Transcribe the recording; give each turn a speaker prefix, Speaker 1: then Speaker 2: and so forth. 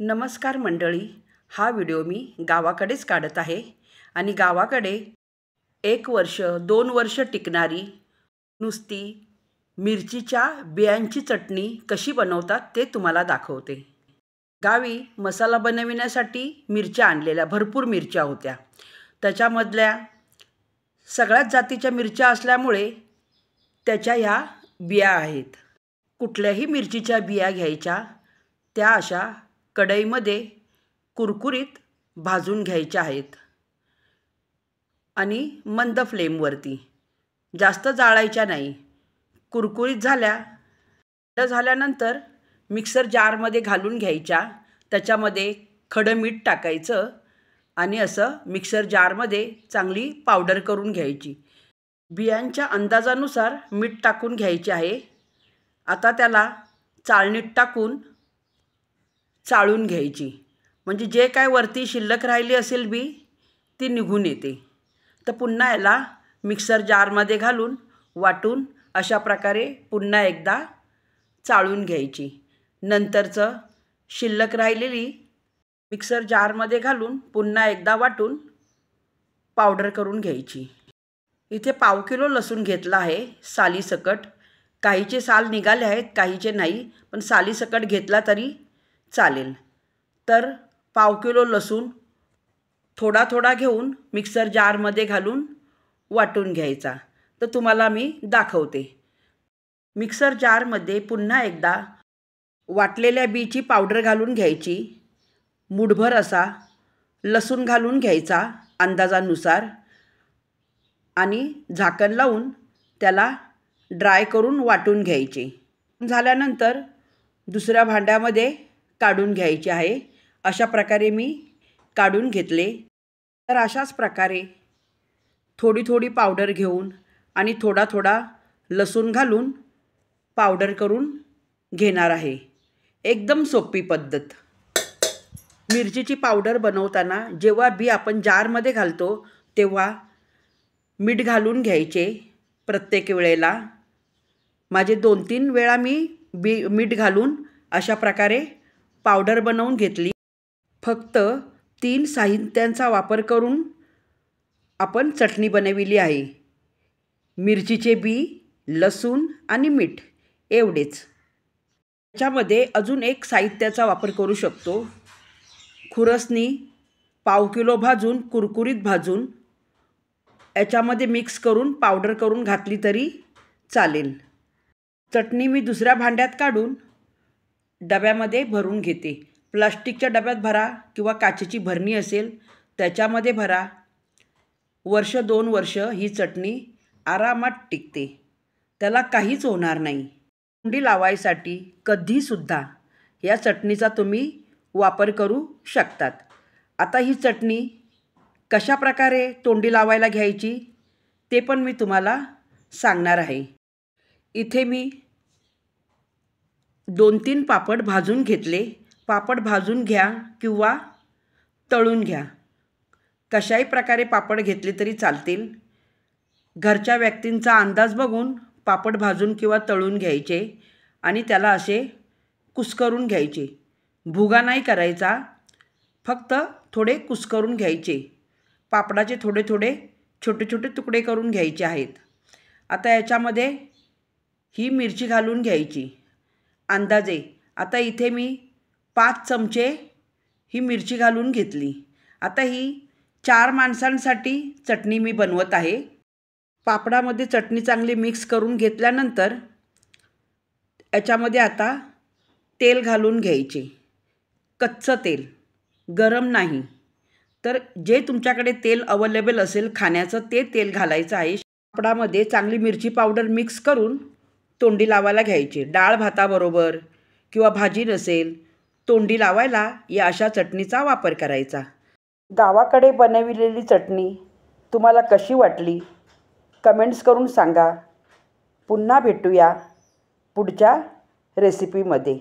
Speaker 1: नमस्कार मंडळी, हा व्हिडिओ मी गावाकडेच काढत आहे आणि गावाकडे 1 वर्ष 2 वर्ष टिकणारी नुसती मिरचीच्या बियांची चटणी कशी बनवतात ते तुम्हाला दाखवते। गावी मसाला बनविण्यासाठी मिरच्या आणलेल्या भरपूर मिरच्या होत्या। त्याच्यामधल्या सगळ्याच जातीच्या मिरच्या असल्यामुळे त्याच्या ह्या बिया आहेत। कुठल्याही मिरचीच्या बिया घ्यायच्या, त्या अशा कढईमध्ये कुरकुरीत भाजून घ्यायच्या आहेत आणि मंद फ्लेमवरती, जास्त जाळायच्या नाही। कुरकुरीत झाल्यानंतर मिक्सर जारमध्ये घालून घ्यायच्या। त्याच्यामध्ये खडं मीठ टाकायचं आणि असं मिक्सर जारमध्ये चांगली पावडर करून घ्यायची। बियांच्या अंदाजानुसार मीठ टाकून घ्यायचे आहे। आता त्याला चाळणीत टाकून चाळून घ्यायची, म्हणजे जे काय वरती शिल्लक राहिली असेल बी ती निघून येते। तर पुन्हा याला मिक्सर जारमध्ये घालून वाटून अशा प्रकारे पुन्हा एकदा चाळून घ्यायची। नंतरचं शिल्लक राहिलेली मिक्सर जारमध्ये घालून पुन्हा एकदा वाटून पावडर करून घ्यायची। इथे पाव किलो लसूण घेतला आहे सालीसकट। काहीचे साल निघाले आहेत, काहीचे नाही, पण सालीसकट घेतला तरी चालेल। तर पाव किलो लसूण थोडा थोडा घेऊन मिक्सर जारमध्ये घालून वाटून घ्यायचा। तर तुम्हाला मी दाखवते। मिक्सर जारमध्ये पुन्हा एकदा वाटलेल्या बीची पावडर घालून घ्यायची। मुठभर असा लसूण घालून घ्यायचा अंदाजानुसार आणि झाकण लावून त्याला ड्राय करून वाटून घ्यायचे। झाल्यानंतर दुसऱ्या भांड्यामध्ये काढून घ्यायचे आहे। अशा प्रकारे मी काढून घेतले। तर अशाच प्रकारे थोडी थोडी पावडर घेऊन आणि थोडा थोडा लसूण घालून पावडर करून घेणार आहे। एकदम सोपी पद्धत। मिरचीची पावडर बनवताना जेव्हा बी आपण जारमध्ये घालतो तेव्हा मीठ घालून घ्यायचे प्रत्येक वेळेला। माझे 2-3 वेळा मी मीठ घालून अशा प्रकारे पावडर बनवून घेतली। फक्त 3 साहित्यांचा वापर करून आपण चटणी बनविली आहे। मिरचीचे बी, लसूण आणि मीठ एवढेच। त्याच्यामध्ये अजून एक साहित्याचा वापर करू शकतो। खुरसणी पाव किलो भाजून कुरकुरीत भाजून याच्यामध्ये मिक्स करून पावडर करून घातली तरी चालेल। चटणी मी दुसऱ्या भांड्यात काढून डब्यामध्ये भरून घेते। प्लास्टिकच्या डब्यात भरा किंवा काचेची भरणी असेल त्याच्यामध्ये भरा। 1-2 वर्ष ही चटणी आरामात टिकते, त्याला काहीच होणार नाही। तोंडी लावायसाठी कधीसुद्धा या चटणीचा तुम्ही वापर करू शकतात। आता ही चटणी कशा प्रकारे तोंडी लावायला घ्यायची ते पण मी तुम्हाला सांगणार आहे। इथे मी 2-3 पापड भाजून घेतले। पापड भाजून घ्या किंवा तळून घ्या, कशाही प्रकारे पापड घेतले तरी चालतील। घरच्या व्यक्तींचा अंदाज बघून पापड भाजून किंवा तळून घ्यायचे आणि त्याला असे कुस्करून घ्यायचे। भुगा नाही करायचा, फक्त थोडे कुस्करून घ्यायचे। पापडाचे थोडे थोडे छोटे छोटे तुकडे करून घ्यायचे आहेत। आता याच्यामध्ये ही मिरची घालून घ्यायची अंदाजे। आता इथे मी 5 चमचे ही मिरची घालून घेतली। आता ही 4 माणसांसाठी चटणी मी बनवत आहे। पापडामध्ये चटणी चांगली मिक्स करून घेतल्यानंतर याच्यामध्ये आता तेल घालून घ्यायचे। कच्चं तेल, गरम नाही। तर जे तुमच्याकडे तेल अवेलेबल असेल खाण्याचं ते तेल घालायचं आहे। पापडामध्ये चांगली मिरची पावडर मिक्स करून तोंडी लावायला घ्यायची। डाळ भाताबरोबर किंवा भाजी नसेल तोंडी लावायला या अशा चटणीचा वापर करायचा। गावाकडे बनविलेली चटणी तुम्हाला कशी वाटली कमेंट्स करून सांगा। पुन्हा भेटूया पुढच्या रेसिपीमध्ये।